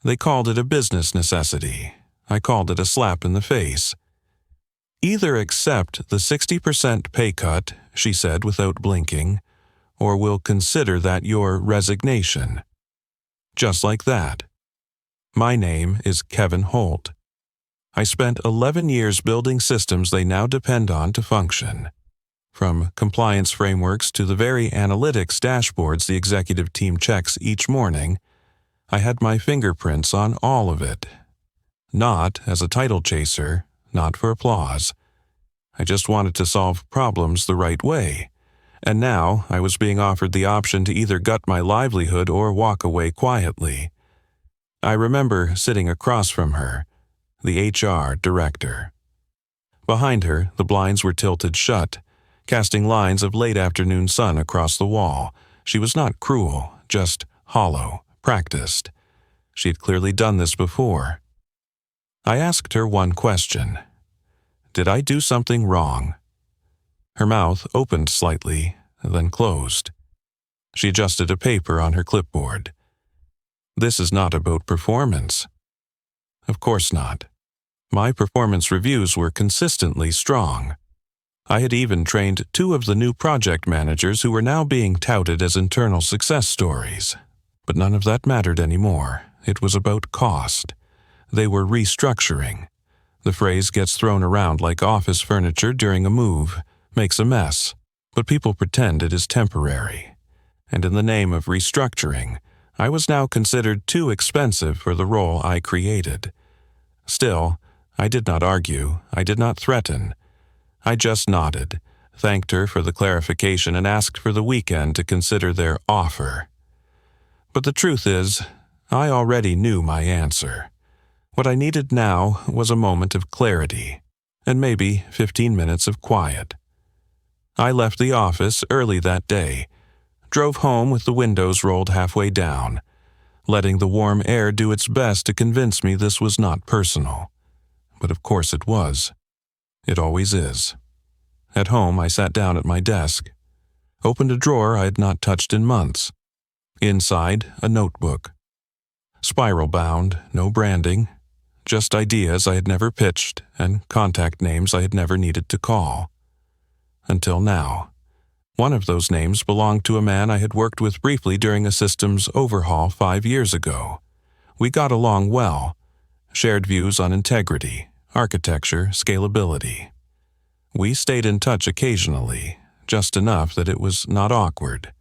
They called it a business necessity. I called it a slap in the face. "Either accept the 60% pay cut," she said without blinking, "or we'll consider that your resignation." Just like that. My name is Kevin Holt. I spent 11 years building systems they now depend on to function. From compliance frameworks to the very analytics dashboards the executive team checks each morning, I had my fingerprints on all of it. Not as a title chaser, not for applause. I just wanted to solve problems the right way, and now I was being offered the option to either gut my livelihood or walk away quietly. I remember sitting across from her, the HR director. Behind her, the blinds were tilted shut, casting lines of late-afternoon sun across the wall. She was not cruel, just hollow, practiced. She had clearly done this before. I asked her one question. Did I do something wrong? Her mouth opened slightly, then closed. She adjusted a paper on her clipboard. This is not about performance. Of course not. My performance reviews were consistently strong. I had even trained 2 of the new project managers who were now being touted as internal success stories. But none of that mattered anymore. It was about cost. They were restructuring. The phrase gets thrown around like office furniture during a move, makes a mess, but people pretend it is temporary. And in the name of restructuring, I was now considered too expensive for the role I created. Still, I did not argue, I did not threaten. I just nodded, thanked her for the clarification, and asked for the weekend to consider their offer. But the truth is, I already knew my answer. What I needed now was a moment of clarity, and maybe 15 minutes of quiet. I left the office early that day, drove home with the windows rolled halfway down, letting the warm air do its best to convince me this was not personal. But of course it was. It always is. At home, I sat down at my desk, opened a drawer I had not touched in months. Inside, a notebook. Spiral-bound, no branding, just ideas I had never pitched and contact names I had never needed to call. Until now. One of those names belonged to a man I had worked with briefly during a systems overhaul 5 years ago. We got along well, shared views on integrity, architecture, scalability. We stayed in touch occasionally, just enough that it was not awkward.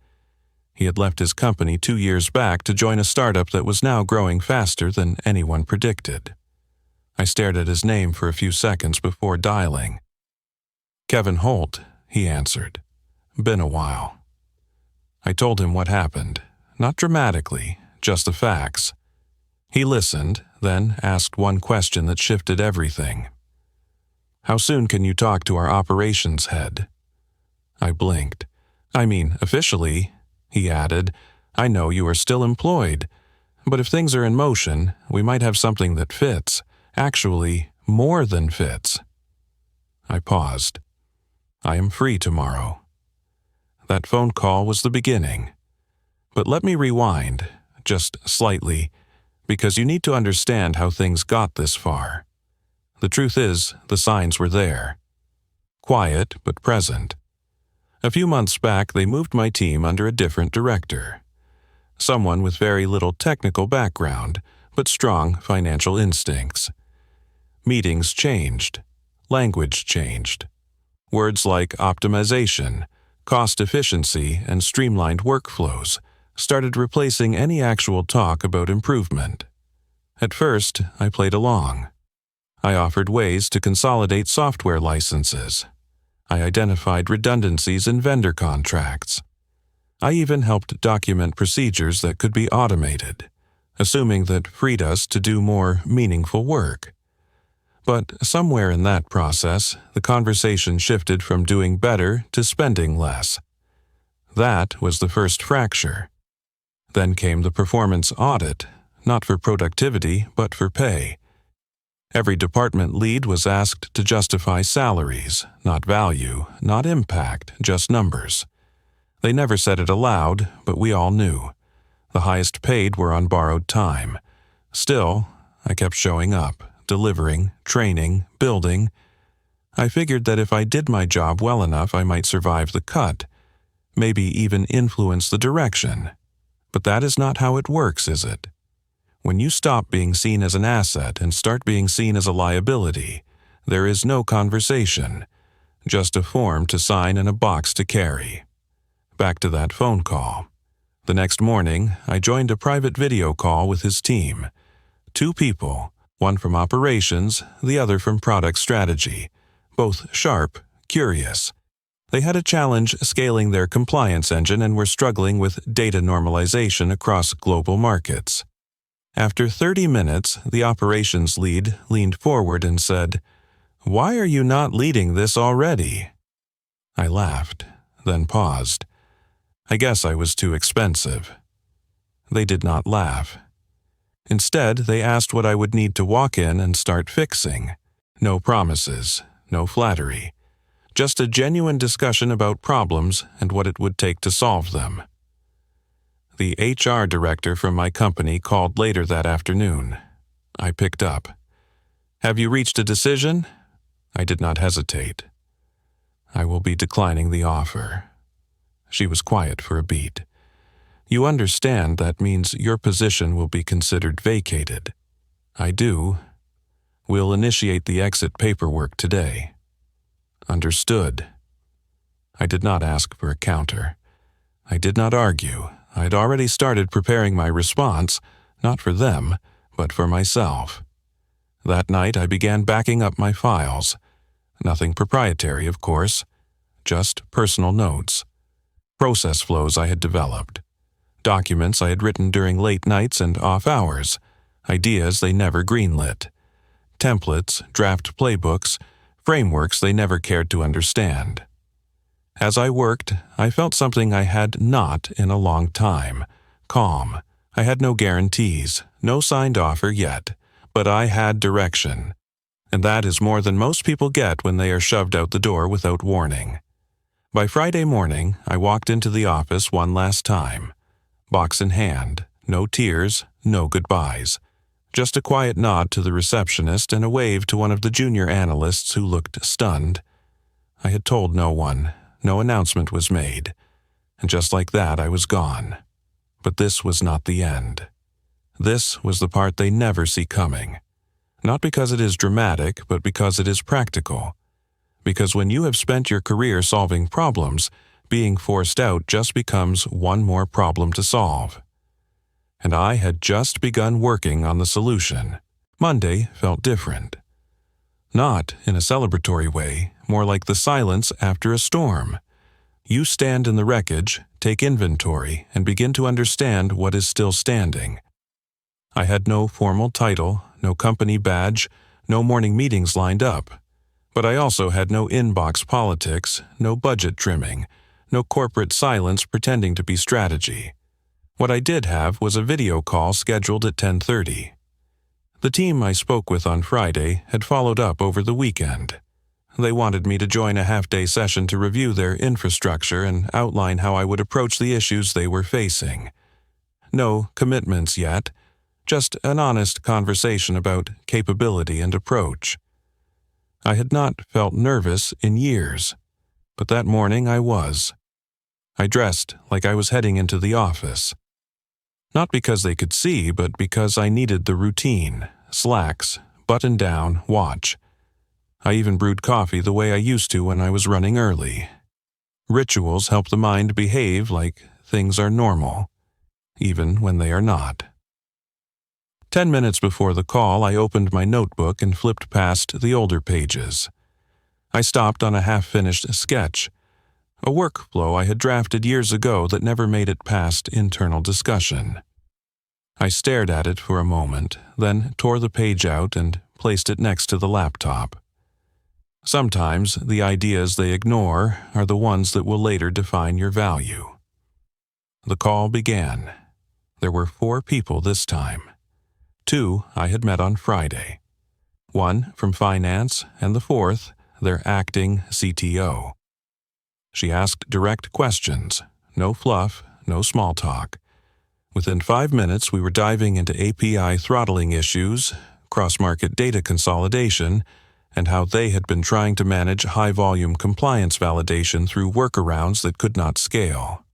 He had left his company 2 years back to join a startup that was now growing faster than anyone predicted. I stared at his name for a few seconds before dialing. "Kevin Holt," he answered. "Been a while." I told him what happened, not dramatically, just the facts. He listened, then asked one question that shifted everything. "How soon can you talk to our operations head?" I blinked. "I mean, officially," he added, "I know you are still employed, but if things are in motion, we might have something that fits, actually more than fits." I paused. "I am free tomorrow." That phone call was the beginning. But let me rewind, just slightly, because you need to understand how things got this far. The truth is, the signs were there. Quiet, but present. A few months back, they moved my team under a different director. Someone with very little technical background, but strong financial instincts. Meetings changed. Language changed. Words like optimization, cost efficiency, and streamlined workflows started replacing any actual talk about improvement. At first, I played along. I offered ways to consolidate software licenses. I identified redundancies in vendor contracts. I even helped document procedures that could be automated, assuming that freed us to do more meaningful work. But somewhere in that process, the conversation shifted from doing better to spending less. That was the first fracture. Then came the performance audit, not for productivity, but for pay. Every department lead was asked to justify salaries, not value, not impact, just numbers. They never said it aloud, but we all knew. The highest paid were on borrowed time. Still, I kept showing up, delivering, training, building. I figured that if I did my job well enough, I might survive the cut, maybe even influence the direction. But that is not how it works, is it? When you stop being seen as an asset and start being seen as a liability, there is no conversation, just a form to sign and a box to carry. Back to that phone call. The next morning, I joined a private video call with his team. 2 people, one from operations, the other from product strategy, both sharp, curious. They had a challenge scaling their compliance engine and were struggling with data normalization across global markets. After 30 minutes, the operations lead leaned forward and said, "Why are you not leading this already?" I laughed, then paused. I guess I was too expensive. They did not laugh. Instead, they asked what I would need to walk in and start fixing. No promises, no flattery. Just a genuine discussion about problems and what it would take to solve them. The HR director from my company called later that afternoon. I picked up. "Have you reached a decision?" I did not hesitate. "I will be declining the offer." She was quiet for a beat. "You understand that means your position will be considered vacated." "I do. We'll initiate the exit paperwork today." "Understood." I did not ask for a counter. I did not argue. I had already started preparing my response, not for them, but for myself. That night I began backing up my files. Nothing proprietary, of course, just personal notes. Process flows I had developed. Documents I had written during late nights and off hours. Ideas they never greenlit. Templates, draft playbooks, frameworks they never cared to understand. As I worked, I felt something I had not in a long time. Calm. I had no guarantees, no signed offer yet, but I had direction. And that is more than most people get when they are shoved out the door without warning. By Friday morning, I walked into the office one last time. Box in hand, no tears, no goodbyes. Just a quiet nod to the receptionist and a wave to one of the junior analysts who looked stunned. I had told no one. No announcement was made, and just like that I was gone. But this was not the end. This was the part they never see coming. Not because it is dramatic, but because it is practical. Because when you have spent your career solving problems, being forced out just becomes one more problem to solve. And I had just begun working on the solution. Monday felt different. Not in a celebratory way, more like the silence after a storm. You stand in the wreckage, take inventory, and begin to understand what is still standing. I had no formal title, no company badge, no morning meetings lined up. But I also had no inbox politics, no budget trimming, no corporate silence pretending to be strategy. What I did have was a video call scheduled at 10:30. The team I spoke with on Friday had followed up over the weekend. They wanted me to join a half-day session to review their infrastructure and outline how I would approach the issues they were facing. No commitments yet, just an honest conversation about capability and approach. I had not felt nervous in years, but that morning I was. I dressed like I was heading into the office. Not because they could see, but because I needed the routine, slacks, button down, watch. I even brewed coffee the way I used to when I was running early. Rituals help the mind behave like things are normal, even when they are not. 10 minutes before the call, I opened my notebook and flipped past the older pages. I stopped on a half-finished sketch, a workflow I had drafted years ago that never made it past internal discussion. I stared at it for a moment, then tore the page out and placed it next to the laptop. Sometimes the ideas they ignore are the ones that will later define your value. The call began. There were 4 people this time. 2 I had met on Friday. 1 from finance, and the 4th, their acting CTO. She asked direct questions, no fluff, no small talk. Within 5 minutes, we were diving into API throttling issues, cross-market data consolidation, and how they had been trying to manage high-volume compliance validation through workarounds that could not scale.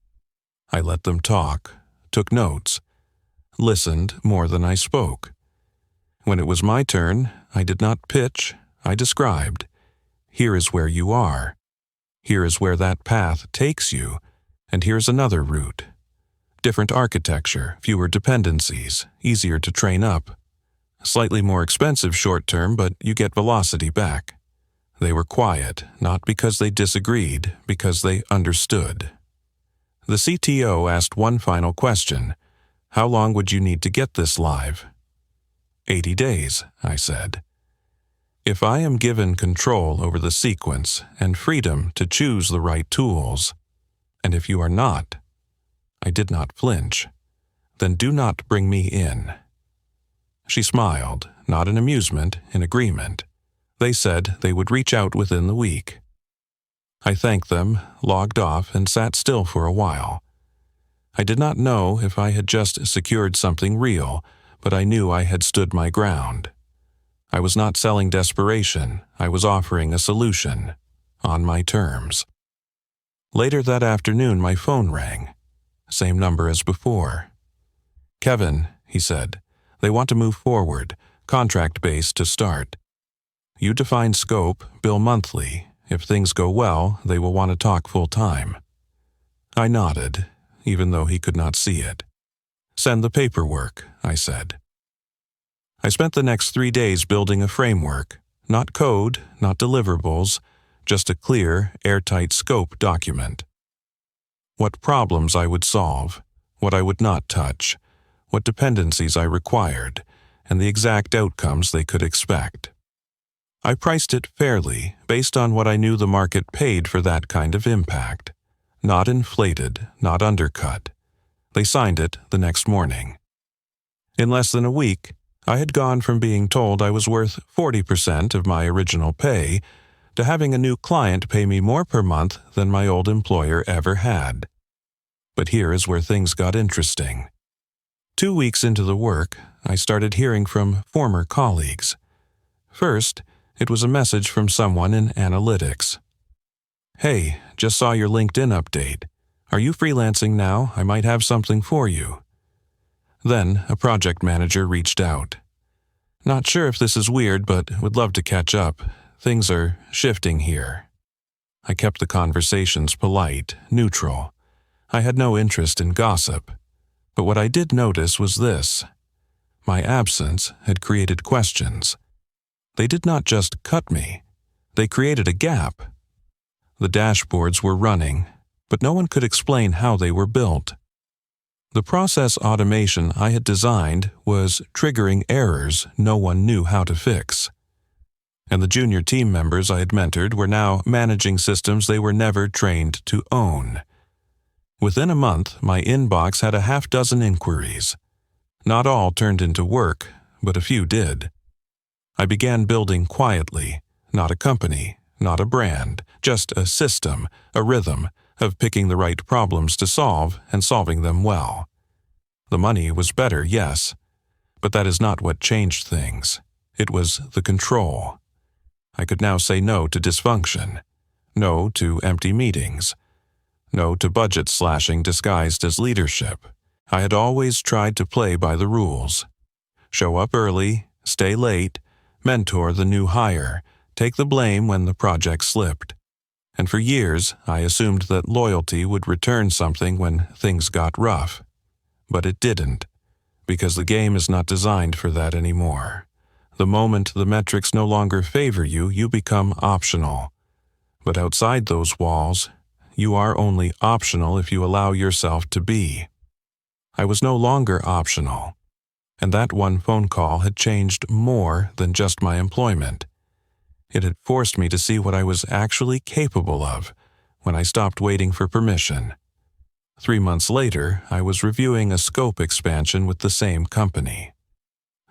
I let them talk, took notes, listened more than I spoke. When it was my turn, I did not pitch, I described. Here is where you are. Here is where that path takes you, and here's another route. Different architecture, fewer dependencies, easier to train up. Slightly more expensive short-term, but you get velocity back. They were quiet, not because they disagreed, because they understood. The CTO asked one final question. How long would you need to get this live? 80 days, I said. If I am given control over the sequence and freedom to choose the right tools, and if you are not, I did not flinch, then do not bring me in. She smiled, not in amusement, in agreement. They said they would reach out within the week. I thanked them, logged off, and sat still for a while. I did not know if I had just secured something real, but I knew I had stood my ground. I was not selling desperation, I was offering a solution, on my terms. Later that afternoon, my phone rang. Same number as before. Kevin, he said, they want to move forward, contract-based to start. You define scope, bill monthly. If things go well, they will want to talk full-time. I nodded, even though he could not see it. Send the paperwork, I said. I spent the next 3 days building a framework, not code, not deliverables, just a clear, airtight scope document. What problems I would solve, what I would not touch, what dependencies I required, and the exact outcomes they could expect. I priced it fairly, based on what I knew the market paid for that kind of impact. Not inflated, not undercut. They signed it the next morning. In less than a week, I had gone from being told I was worth 40% of my original pay to having a new client pay me more per month than my old employer ever had. But here is where things got interesting. 2 weeks into the work, I started hearing from former colleagues. First, it was a message from someone in analytics. Hey, just saw your LinkedIn update. Are you freelancing now? I might have something for you. Then a project manager reached out. Not sure if this is weird, but would love to catch up. Things are shifting here. I kept the conversations polite, neutral. I had no interest in gossip. But what I did notice was this. My absence had created questions. They did not just cut me. They created a gap. The dashboards were running, but no one could explain how they were built. The process automation I had designed was triggering errors no one knew how to fix. And the junior team members I had mentored were now managing systems they were never trained to own. Within a month, my inbox had a half-dozen inquiries. Not all turned into work, but a few did. I began building quietly, not a company, not a brand, just a system, a rhythm of picking the right problems to solve and solving them well. The money was better, yes, but that is not what changed things. It was the control. I could now say no to dysfunction, no to empty meetings, no to budget slashing disguised as leadership. I had always tried to play by the rules. Show up early, stay late, mentor the new hire, take the blame when the project slipped. And for years, I assumed that loyalty would return something when things got rough. But it didn't, because the game is not designed for that anymore. The moment the metrics no longer favor you, you become optional. But outside those walls, you are only optional if you allow yourself to be. I was no longer optional, and that one phone call had changed more than just my employment. It had forced me to see what I was actually capable of when I stopped waiting for permission. 3 months later, I was reviewing a scope expansion with the same company.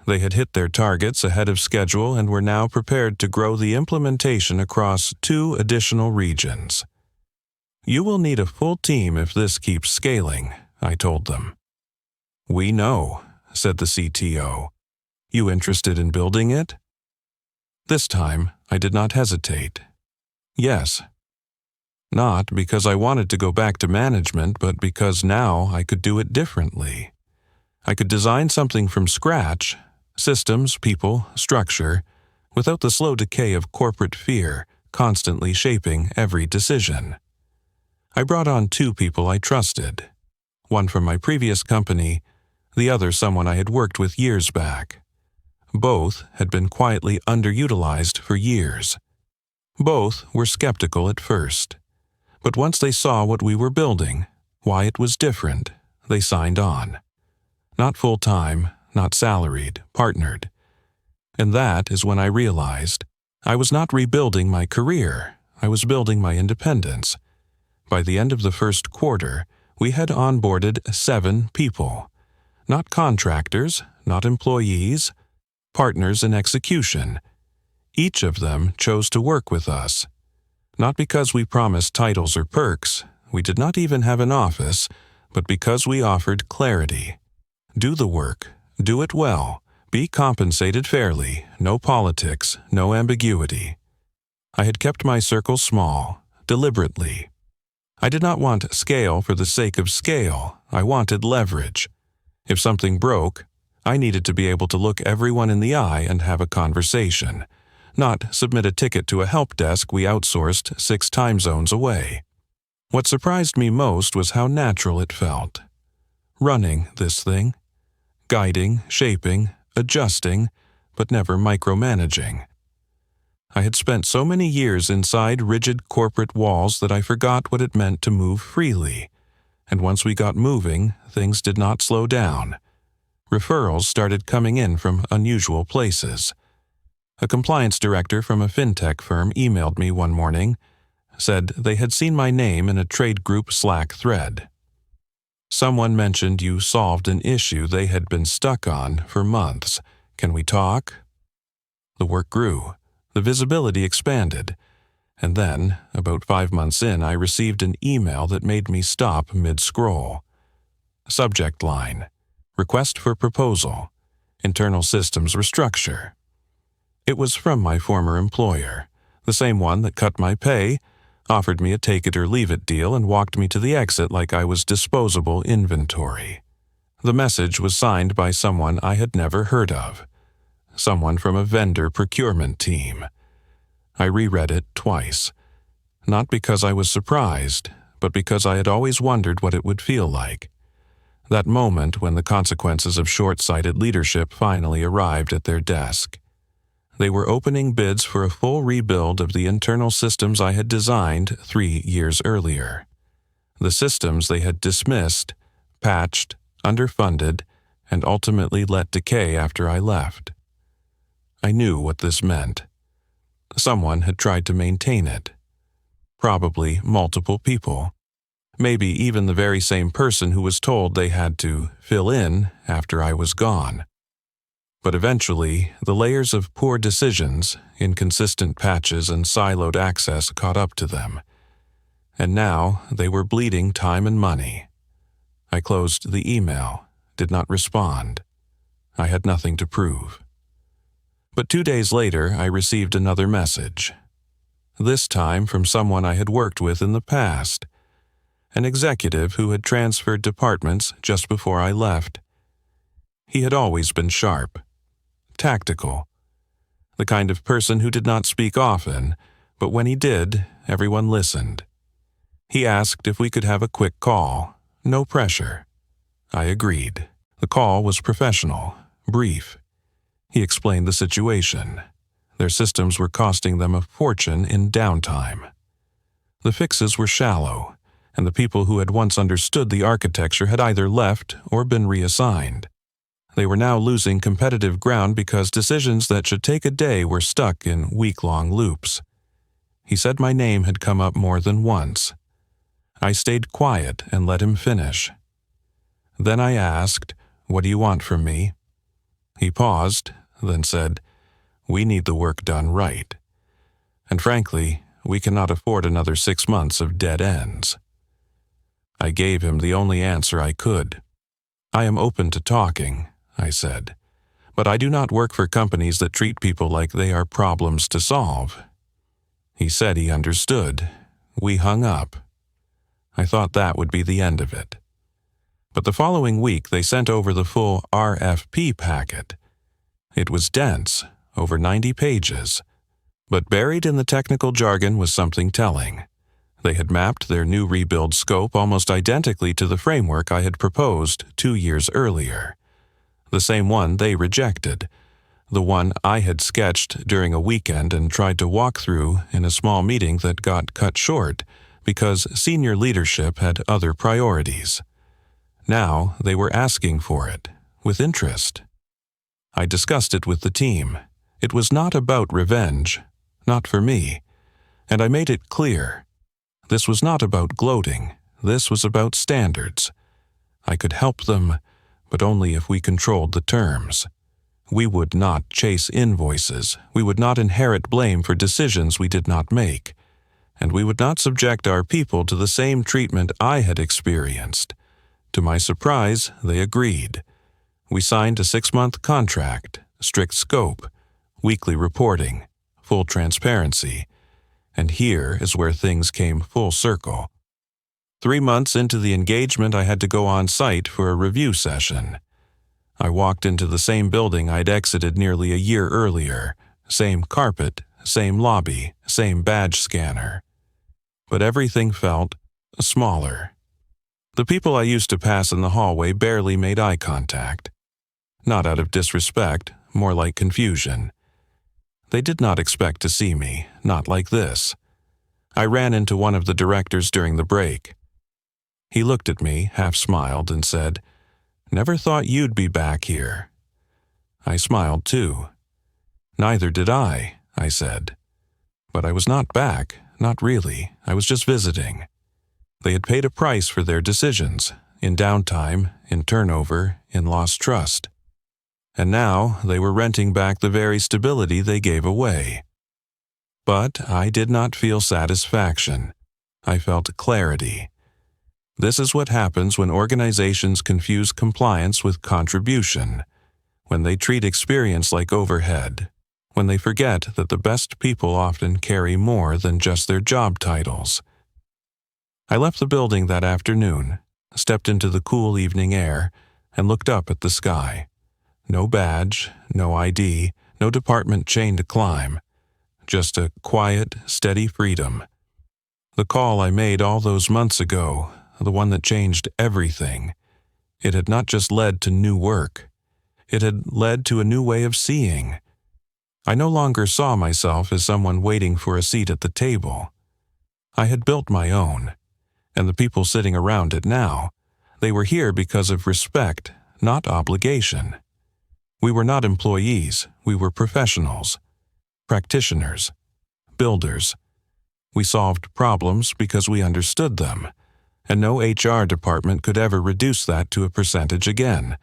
They had hit their targets ahead of schedule and were now prepared to grow the implementation across 2 additional regions. You will need a full team if this keeps scaling, I told them. "We know," said the CTO. "You interested in building it?" This time, I did not hesitate. Yes. Not because I wanted to go back to management, but because now I could do it differently. I could design something from scratch, systems, people, structure, without the slow decay of corporate fear constantly shaping every decision. I brought on 2 people I trusted, one from my previous company, the other someone I had worked with years back. Both had been quietly underutilized for years. Both were skeptical at first, but once they saw what we were building, why it was different, they signed on. Not full-time, not salaried, partnered. And that is when I realized I was not rebuilding my career, I was building my independence. By the end of the first quarter, we had onboarded 7 people. Not contractors, not employees, partners in execution. Each of them chose to work with us. Not because we promised titles or perks, we did not even have an office, but because we offered clarity. Do the work, do it well, be compensated fairly, no politics, no ambiguity. I had kept my circle small, deliberately. I did not want scale for the sake of scale, I wanted leverage. If something broke, I needed to be able to look everyone in the eye and have a conversation, not submit a ticket to a help desk we outsourced 6 time zones away. What surprised me most was how natural it felt. Running this thing. Guiding, shaping, adjusting, but never micromanaging. I had spent so many years inside rigid corporate walls that I forgot what it meant to move freely, and once we got moving, things did not slow down. Referrals started coming in from unusual places. A compliance director from a fintech firm emailed me one morning, said they had seen my name in a trade group Slack thread. Someone mentioned you solved an issue they had been stuck on for months. Can we talk? The work grew. The visibility expanded. And then, about 5 months in, I received an email that made me stop mid-scroll. Subject line: Request for proposal. Internal systems restructure. It was from my former employer, the same one that cut my pay, offered me a take-it-or-leave-it deal, and walked me to the exit like I was disposable inventory. The message was signed by someone I had never heard of, someone from a vendor procurement team. I reread it twice, not because I was surprised, but because I had always wondered what it would feel like. That moment when the consequences of short-sighted leadership finally arrived at their desk. They were opening bids for a full rebuild of the internal systems I had designed 3 years earlier. The systems they had dismissed, patched, underfunded, and ultimately let decay after I left. I knew what this meant. Someone had tried to maintain it. Probably multiple people. Maybe even the very same person who was told they had to fill in after I was gone. But eventually, the layers of poor decisions, inconsistent patches, and siloed access caught up to them. And now they were bleeding time and money. I closed the email, did not respond. I had nothing to prove. But 2 days later, I received another message. This time from someone I had worked with in the past. An executive who had transferred departments just before I left. He had always been sharp. Tactical. The kind of person who did not speak often, but when he did, everyone listened. He asked if we could have a quick call. No pressure. I agreed. The call was professional, brief. He explained the situation. Their systems were costing them a fortune in downtime. The fixes were shallow, and the people who had once understood the architecture had either left or been reassigned. They were now losing competitive ground because decisions that should take a day were stuck in week-long loops. He said my name had come up more than once. I stayed quiet and let him finish. Then I asked, "What do you want from me?" He paused, then said, "We need the work done right. And frankly, we cannot afford another 6 months of dead ends." I gave him the only answer I could. I am open to talking, I said, but I do not work for companies that treat people like they are problems to solve. He said he understood. We hung up. I thought that would be the end of it. But the following week they sent over the full RFP packet. It was dense, over 90 pages, but buried in the technical jargon was something telling. They had mapped their new rebuild scope almost identically to the framework I had proposed 2 years earlier. The same one they rejected, the one I had sketched during a weekend and tried to walk through in a small meeting that got cut short because senior leadership had other priorities. Now they were asking for it, with interest. I discussed it with the team. It was not about revenge, not for me, and I made it clear. This was not about gloating, this was about standards. I could help them, but only if we controlled the terms. We would not chase invoices, we would not inherit blame for decisions we did not make, and we would not subject our people to the same treatment I had experienced. To my surprise, they agreed. We signed a 6-month contract, strict scope, weekly reporting, full transparency, and here is where things came full circle. 3 months into the engagement, I had to go on site for a review session. I walked into the same building I'd exited nearly a year earlier, same carpet, same lobby, same badge scanner. But everything felt smaller. The people I used to pass in the hallway barely made eye contact. Not out of disrespect, more like confusion. They did not expect to see me, not like this. I ran into one of the directors during the break. He looked at me, half smiled, and said, "Never thought you'd be back here." I smiled too. "Neither did I said. But I was not back, not really. I was just visiting. They had paid a price for their decisions, in downtime, in turnover, in lost trust. And now they were renting back the very stability they gave away. But I did not feel satisfaction. I felt clarity. This is what happens when organizations confuse compliance with contribution, when they treat experience like overhead, when they forget that the best people often carry more than just their job titles. I left the building that afternoon, stepped into the cool evening air, and looked up at the sky. No badge, no ID, no department chain to climb. Just a quiet, steady freedom. The call I made all those months ago, the one that changed everything, it had not just led to new work. It had led to a new way of seeing. I no longer saw myself as someone waiting for a seat at the table. I had built my own, and the people sitting around it now, they were here because of respect, not obligation. We were not employees, we were professionals, practitioners, builders. We solved problems because we understood them, and no HR department could ever reduce that to a percentage again.